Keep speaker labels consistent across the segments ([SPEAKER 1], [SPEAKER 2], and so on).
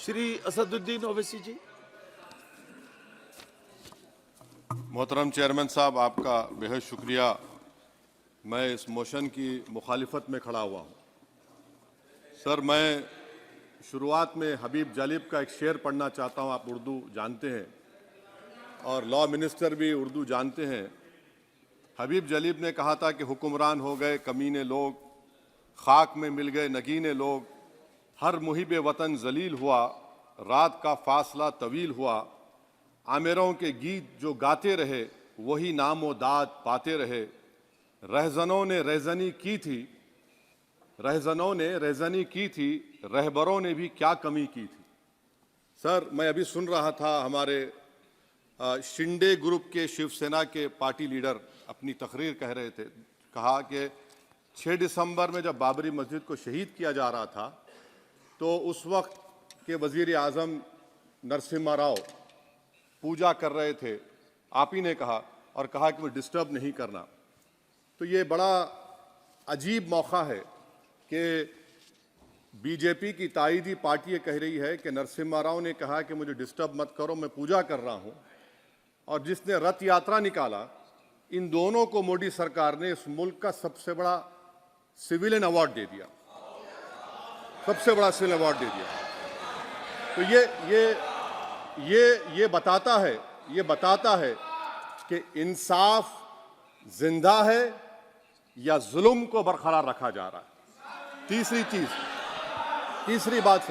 [SPEAKER 1] श्री असदुद्दीन ओवैसी जी।
[SPEAKER 2] मोहतरम चेयरमैन साहब, आपका बेहद शुक्रिया। मैं इस मोशन की मुखालिफत में खड़ा हुआ हूँ। सर, मैं शुरुआत में हबीब जालिब का एक शेर पढ़ना चाहता हूँ। आप उर्दू जानते हैं और लॉ मिनिस्टर भी उर्दू जानते हैं। हबीब जालिब ने कहा था कि हुक्मरान हो गए कमीने लोग, खाक में मिल गए नगीने लोग, हर मुहिब वतन जलील हुआ, रात का फासला तवील हुआ, आमिरों के गीत जो गाते रहे वही नामो दाद पाते रहे, रहजनों ने रेजनी की थी, रहजनों ने रेजनी की थी, रहबरों ने भी क्या कमी की थी। सर, मैं अभी सुन रहा था हमारे शिंदे ग्रुप के शिवसेना के पार्टी लीडर अपनी तकरीर कह रहे थे। कहा कि 6 दिसंबर में जब बाबरी मस्जिद को शहीद किया जा रहा था तो उस वक्त के वजीर आज़म नरसिम्हा राव पूजा कर रहे थे। आप ही ने कहा और कहा कि वो डिस्टर्ब नहीं करना। तो ये बड़ा अजीब मौका है कि बीजेपी की ताईदी पार्टी ये कह रही है कि नरसिम्हा राव ने कहा कि मुझे डिस्टर्ब मत करो, मैं पूजा कर रहा हूं, और जिसने रथ यात्रा निकाला, इन दोनों को मोदी सरकार ने इस मुल्क का सबसे बड़ा सिविलियन अवार्ड दे दिया, सबसे बड़ा सिविलियन अवार्ड दे दिया। तो ये बताता है कि इंसाफ जिंदा है या जुल्म को बरकरार रखा जा रहा है। तीसरी बात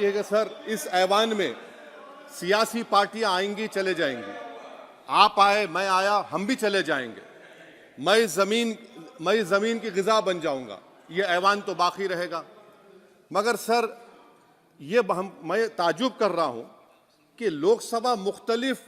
[SPEAKER 2] यह है कि सर, इस ऐवान में सियासी पार्टियां आएंगी चले जाएंगी, आप आए मैं आया हम भी चले जाएंगे, मैं इस जमीन की गिजा बन जाऊंगा, ये ऐवान तो बाकी रहेगा। मगर सर, मैं ताजुब कर रहा हूं कि लोकसभा मुख्तलिफ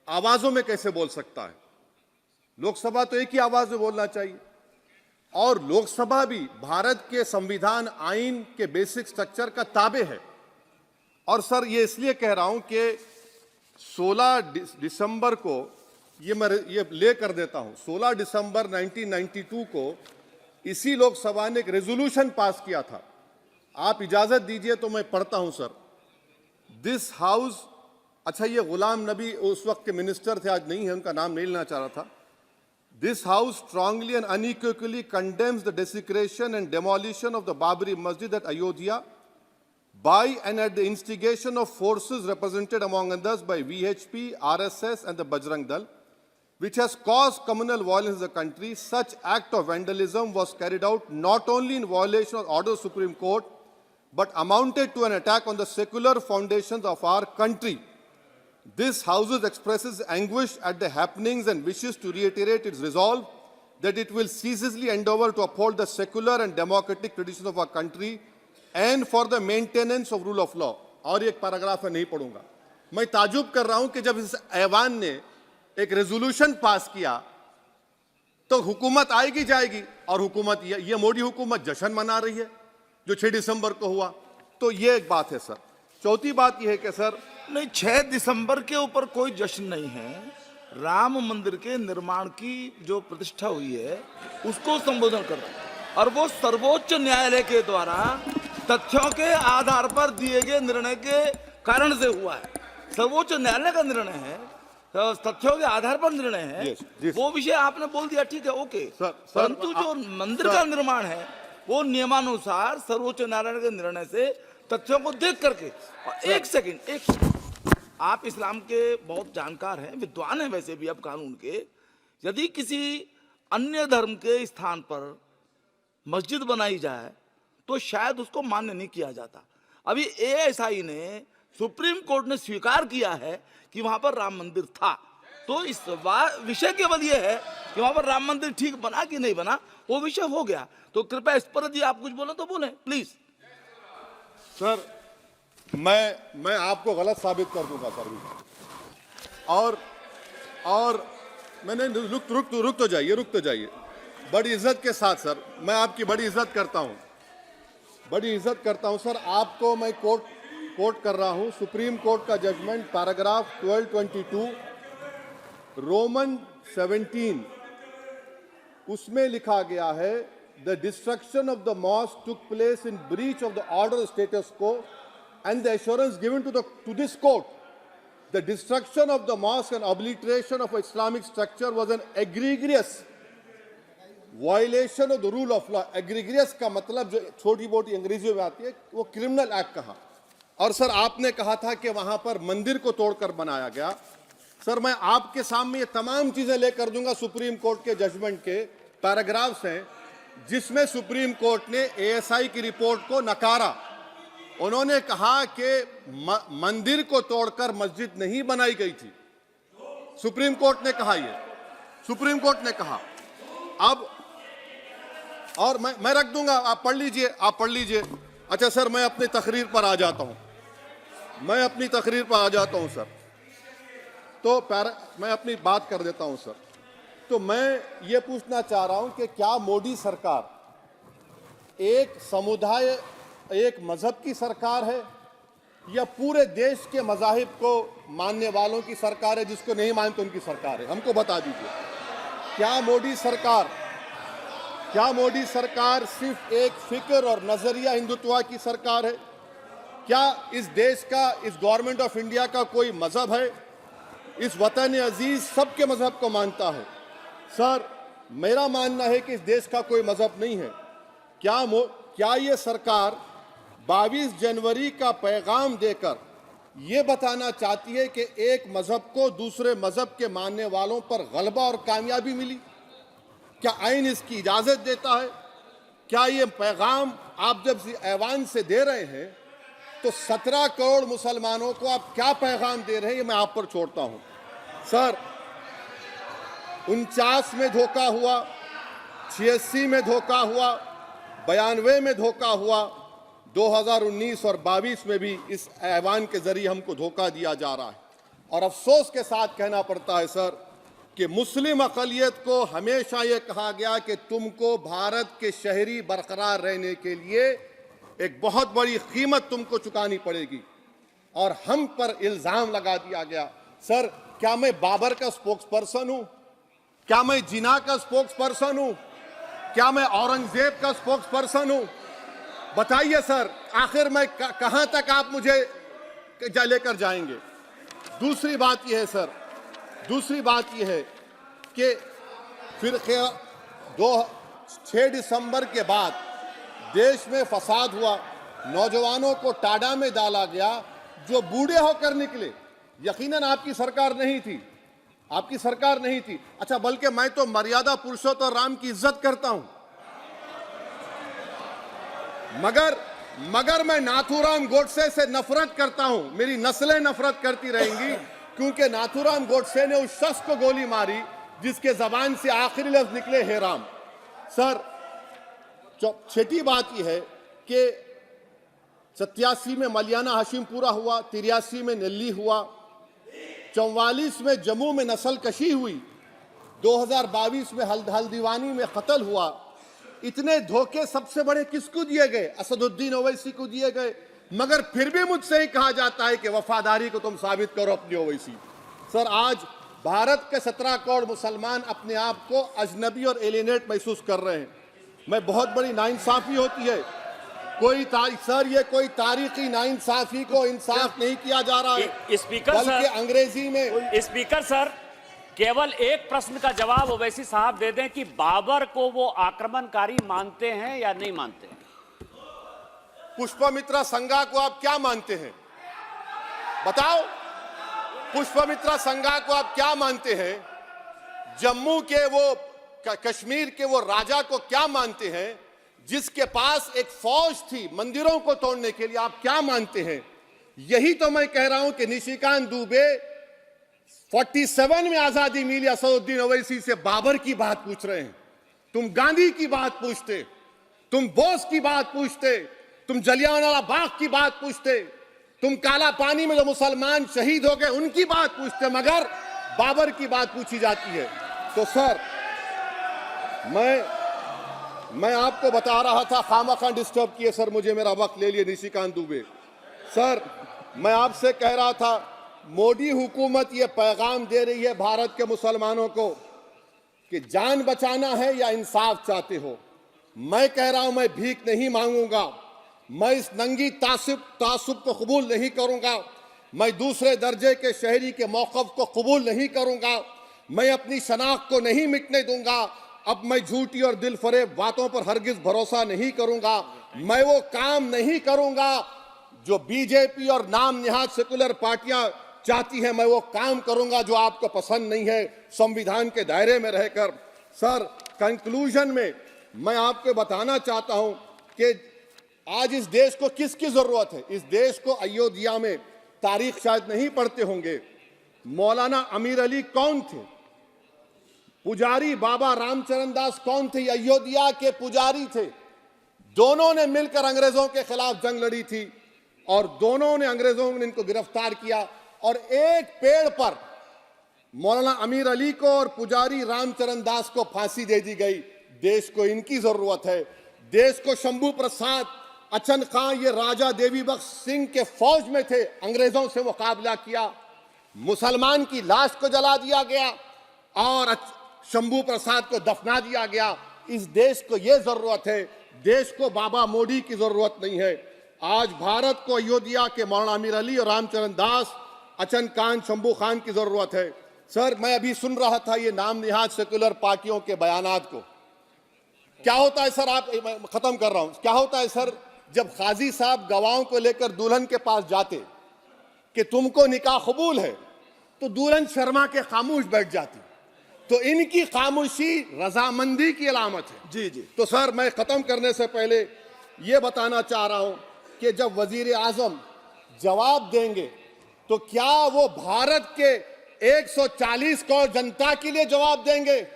[SPEAKER 2] आवाजों में कैसे बोल सकता है। लोकसभा तो एक ही आवाज में बोलना चाहिए, और लोकसभा भी भारत के संविधान आइन के बेसिक स्ट्रक्चर का ताबे है। और सर, ये इसलिए कह रहा हूं कि 16 दिसंबर को ये ले कर देता हूं, 16 दिसंबर 1992 को इसी लोकसभा ने एक रेजोल्यूशन पास किया था। आप इजाजत दीजिए तो मैं पढ़ता हूं सर। दिस हाउस, अच्छा, ये गुलाम नबी उस वक्त के मिनिस्टर थे, आज नहीं है, उनका नाम नहीं लेना चाह रहा था। This house strongly and unequivocally condemns the desecration and demolition of the Babri Masjid at Ayodhya by and at the instigation of forces represented among others by VHP, RSS and the Bajrang Dal, which has caused communal violence in the country. Such act of vandalism was carried out not only in violation of order of the Supreme Court, but amounted to an attack on the secular foundations of our country. This House expresses anguish at the happenings and wishes to reiterate its resolve that it will ceaselessly endeavor to uphold the secular and democratic traditions of our country and for the maintenance of rule of law. और एक paragraph मैं नहीं पढ़ूंगा। मैं ताजुब कर रहा हूं कि जब इस ऐवान ने एक रेजोल्यूशन पास किया तो हुकूमत आएगी जाएगी, और हुकूमत ये मोदी हुकूमत जश्न मना रही है जो 6 दिसंबर को हुआ। तो ये एक बात है सर। चौथी बात यह है कि सर,
[SPEAKER 1] नहीं, 6 दिसंबर के ऊपर कोई जश्न नहीं है। राम मंदिर के निर्माण की जो प्रतिष्ठा हुई है उसको संबोधन कर रहा है, और वो सर्वोच्च न्यायालय के द्वारा तथ्यों के आधार पर दिए गए निर्णय के कारण से हुआ है। सर्वोच्च न्यायालय का निर्णय है, तथ्यों के आधार पर निर्णय है। वो विषय आपने बोल दिया, ठीक है, ओके। परंतु जो मंदिर का निर्माण है वो नियमानुसार सर्वोच्च न्यायालय के निर्णय से तथ्यों को देख करके। एक सेकंड, आप इस्लाम के बहुत जानकार हैं, विद्वान हैं वैसे भी, अब कानून के, यदि किसी अन्य धर्म के स्थान पर मस्जिद बनाई जाए तो शायद उसको मान्य नहीं किया जाता। अभी एएसआई ने, सुप्रीम कोर्ट ने स्वीकार किया है कि वहां पर राम मंदिर था। तो इस विषय केवल यह है कि वहां पर राम मंदिर ठीक बना कि नहीं बना, वो विषय हो गया। तो कृपया इस पर यदि आप कुछ बोले तो बोलें प्लीज।
[SPEAKER 2] सर, मैं आपको गलत साबित कर दूंगा सर। और मैंने रुक तो जाइए बड़ी इज्जत के साथ सर, मैं आपकी बड़ी इज्जत करता हूं सर। आपको मैं कोट कर रहा हूं सुप्रीम कोर्ट का जजमेंट, पैराग्राफ 1222 रोमन 17, उसमें लिखा गया है, the destruction of the mosque took place in breach of the order status को and the assurance given to this court, the destruction of the mosque and obliteration of Islamic structure was an egregious violation of the rule of law. Egregious का मतलब जो छोटी मोटी अंग्रेजी में आती है वो क्रिमिनल एक्ट कहा। और सर आपने कहा था कि वहां पर मंदिर को तोड़कर बनाया गया। सर मैं आपके सामने ये तमाम चीजें लेकर दूंगा, सुप्रीम कोर्ट के जजमेंट के पैराग्राफ्स हैं जिसमें सुप्रीम कोर्ट ने एएसआई की रिपोर्ट को नकारा। उन्होंने कहा कि मंदिर को तोड़कर मस्जिद नहीं बनाई गई थी। सुप्रीम कोर्ट ने कहा, ये सुप्रीम कोर्ट ने कहा। अब और मैं रख दूंगा, आप पढ़ लीजिए, आप पढ़ लीजिए। अच्छा सर मैं अपनी तकरीर पर आ जाता हूं, मैं अपनी तकरीर पर आ जाता हूं सर। तो मैं अपनी बात कर देता हूं सर। तो मैं ये पूछना चाह रहा हूं कि क्या मोदी सरकार एक समुदाय, एक मजहब की सरकार है या पूरे देश के मजाहिब को मानने वालों की सरकार है? जिसको नहीं मानते उनकी सरकार है, हमको बता दीजिए। क्या मोदी सरकार सिर्फ एक फिक्र और नजरिया हिंदुत्व की सरकार है? क्या इस देश का, इस गवर्नमेंट ऑफ इंडिया का कोई मजहब है? इस वतन अजीज सबके मजहब को मानता है। सर मेरा मानना है कि इस देश का कोई मजहब नहीं है। क्या ये सरकार 22 जनवरी का पैगाम देकर ये बताना चाहती है कि एक मजहब को दूसरे मजहब के मानने वालों पर गलबा और कामयाबी मिली? क्या आइन इसकी इजाजत देता है? क्या ये पैगाम आप जब ऐवान से दे रहे हैं तो 17 करोड़ मुसलमानों को आप क्या पैगाम दे रहे हैं, ये मैं आप पर छोड़ता हूं। सर 49 में धोखा हुआ, 86 में धोखा हुआ, 92 में धोखा हुआ, 2019 और 22 में भी इस ऐवान के जरिए हमको धोखा दिया जा रहा है। और अफसोस के साथ कहना पड़ता है सर कि मुस्लिम अक़लियत को हमेशा ये कहा गया कि तुमको भारत के शहरी बरकरार रहने के लिए एक बहुत बड़ी कीमत तुमको चुकानी पड़ेगी, और हम पर इल्जाम लगा दिया गया। सर क्या मैं बाबर का स्पोक्स पर्सन हूं? क्या मैं जिना का स्पोक्स पर्सन हूं? क्या मैं औरंगजेब का स्पोक्स पर्सन हूं? बताइए सर, आखिर मैं कहां तक आप मुझे लेकर जाएंगे? दूसरी बात यह है सर, दूसरी बात यह है कि फिर 6 दिसंबर के बाद देश में फसाद हुआ, नौजवानों को टाडा में डाला गया जो बूढ़े होकर निकले। यकीनन आपकी सरकार नहीं थी, आपकी सरकार नहीं थी। अच्छा बल्कि मैं तो मर्यादा पुरुषोत्तम राम की इज्जत करता हूं, मगर मैं नाथूराम गोडसे से नफरत करता हूं। मेरी नस्लें नफरत करती रहेंगी क्योंकि नाथूराम गोडसे ने उस शख्स को गोली मारी जिसके जबान से आखिरी लफ्ज निकले हे राम। सर छठी बात यह है कि 87 में मलियाना हाशिमपुरा हुआ, 83 में नेल्ली हुआ, 44 में जम्मू में नस्ल कशी हुई, 2022 में हल्दीवानी में कत्ल हुआ। इतने धोखे सबसे बड़े किसको दिए गए? असदुद्दीन ओवैसी को दिए गए। मगर फिर भी मुझसे ही कहा जाता है कि वफादारी को तुम साबित करो अपनी ओवैसी। सर आज भारत के 17 करोड़ मुसलमान अपने आप को अजनबी और एलिनेट महसूस कर रहे हैं। मैं बहुत बड़ी नाइंसाफी होती है, सर ये कोई तारीखी नाइंसाफी को इंसाफ नहीं किया जा रहा है।
[SPEAKER 3] स्पीकर
[SPEAKER 2] बल्कि
[SPEAKER 3] सर,
[SPEAKER 2] अंग्रेजी में
[SPEAKER 3] स्पीकर सर केवल एक प्रश्न का जवाब ओवैसी साहब दे दें कि बाबर को वो आक्रमणकारी मानते हैं या नहीं मानते हैं?
[SPEAKER 2] पुष्पमित्रा संघा को आप क्या मानते हैं? बताओ, पुष्पमित्रा संघा को आप क्या मानते हैं? जम्मू के वो कश्मीर के वो राजा को क्या मानते हैं जिसके पास एक फौज थी मंदिरों को तोड़ने के लिए? आप क्या मानते हैं? यही तो मैं कह रहा हूं कि निशिकांत दुबे 47 में आजादी मिली, असदुद्दीन ओवैसी से बाबर की बात पूछ रहे हैं। तुम गांधी की बात पूछते, तुम बोस की बात पूछते, तुम जलियांवाला बाग की बात पूछते, तुम काला पानी में जो मुसलमान शहीद हो गए उनकी बात पूछते, मगर बाबर की बात पूछी जाती है। तो सर मैं आपको बता रहा था, खामखा डिस्टर्ब किए सर, मुझे मेरा वक्त ले लिए निशिकांत दुबे। सर मैं आपसे कह रहा था मोदी हुकूमत ये पैगाम दे रही है भारत के मुसलमानों को कि जान बचाना है या इंसाफ चाहते हो। मैं कह रहा हूं मैं भीख नहीं मांगूंगा, मैं इस नंगी तासुब को कबूल नहीं करूंगा। मैं दूसरे दर्जे के शहरी के मौक़िफ़ को कबूल नहीं करूंगा। मैं अपनी शनाख्त को नहीं मिटने दूंगा। अब मैं झूठी और दिल फरेब बातों पर हरगिज भरोसा नहीं करूंगा। मैं वो काम नहीं करूंगा जो बीजेपी और नाम निहाद सेकुलर पार्टियां चाहती हैं। मैं वो काम करूंगा जो आपको पसंद नहीं है, संविधान के दायरे में रहकर। सर, कंक्लूजन में मैं आपको बताना चाहता हूं कि आज इस देश को किसकी जरूरत है। इस देश को अयोध्या में, तारीख शायद नहीं पढ़ते होंगे, मौलाना अमीर अली कौन थे, पुजारी बाबा रामचरण दास कौन थे, अयोध्या के पुजारी थे। दोनों ने मिलकर अंग्रेजों के खिलाफ जंग लड़ी थी और दोनों ने, अंग्रेजों ने इनको गिरफ्तार किया और एक पेड़ पर मौलाना अमीर अली को और पुजारी रामचरण दास को फांसी दे दी गई। देश को इनकी जरूरत है। देश को शंभू प्रसाद, अचन खां, ये राजा देवी बख्श सिंह के फौज में थे, अंग्रेजों से मुकाबला किया। मुसलमान की लाश को जला दिया गया और शंभू प्रसाद को दफना दिया गया। इस देश को यह जरूरत है। देश को बाबा मोदी की जरूरत नहीं है। आज भारत को अयोध्या के मौलाना अमीर अली और रामचरण दास, अचन खान, शंभू खान की जरूरत है। सर, मैं अभी सुन रहा था ये नाम निहाद सेकुलर पार्टियों के बयानात को। क्या होता है सर, मैं खत्म कर रहा हूं, क्या होता है सर, जब काजी साहब गवाहों को लेकर दुल्हन के पास जाते कि तुमको निकाह कबूल है, तो दुल्हन शर्मा के खामोश बैठ जाती। तो इनकी खामोशी रजामंदी की अलामत है।
[SPEAKER 1] जी जी।
[SPEAKER 2] तो सर, मैं खत्म करने से पहले ये बताना चाह रहा हूं कि जब वजीर आजम जवाब देंगे तो क्या वो भारत के 140 करोड़ जनता के लिए जवाब देंगे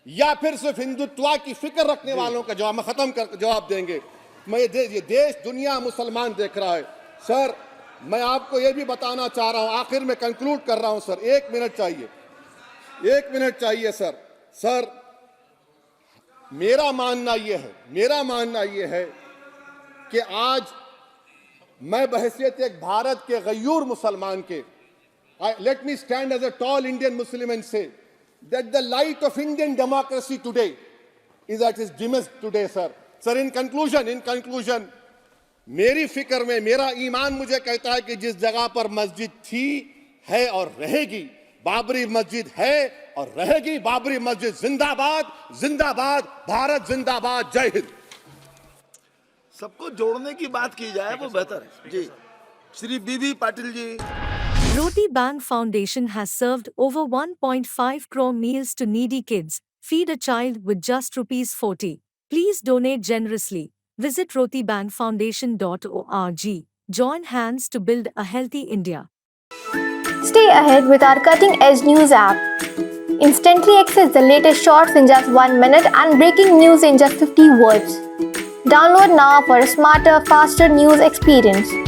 [SPEAKER 2] या फिर सिर्फ हिंदुत्व की फिक्र रखने वालों का जवाब, मैं खत्म कर जवाब देंगे। मैं ये देश, दुनिया, मुसलमान देख रहा है। सर, मैं आपको ये भी बताना चाह रहा हूं, आखिर में कंक्लूड कर रहा हूं सर, 1 मिनट चाहिए, 1 मिनट चाहिए सर। सर, मेरा मानना यह है कि आज मैं बहैसियत एक भारत के गयूर मुसलमान के, let me stand as a tall Indian Muslim and say that the light of Indian democracy today is at its dimmest today, sir. Sir, in conclusion, मेरी फिक्र में, मेरा ईमान मुझे कहता है कि जिस जगह पर मस्जिद थी, है और रहेगी, बाबरी मस्जिद है और रहेगी। बाबरी मस्जिद जिंदाबाद, जिंदाबाद, भारत जिंदाबाद, जय हिंद।
[SPEAKER 1] सबको जोड़ने की बात की जाए वो बेहतर है। जी, श्री बीबी Patil ji.
[SPEAKER 4] Roti Bank Foundation has served over 1.5 crore meals to needy kids. Feed a child with just ₹40. Please donate generously. Visit rotibankfoundation.org. Join hands to build a healthy India.
[SPEAKER 5] Stay ahead with our cutting-edge news app. Instantly access the latest shorts in just 1 minute and breaking news in just 50 words. Download now for a smarter, faster news experience.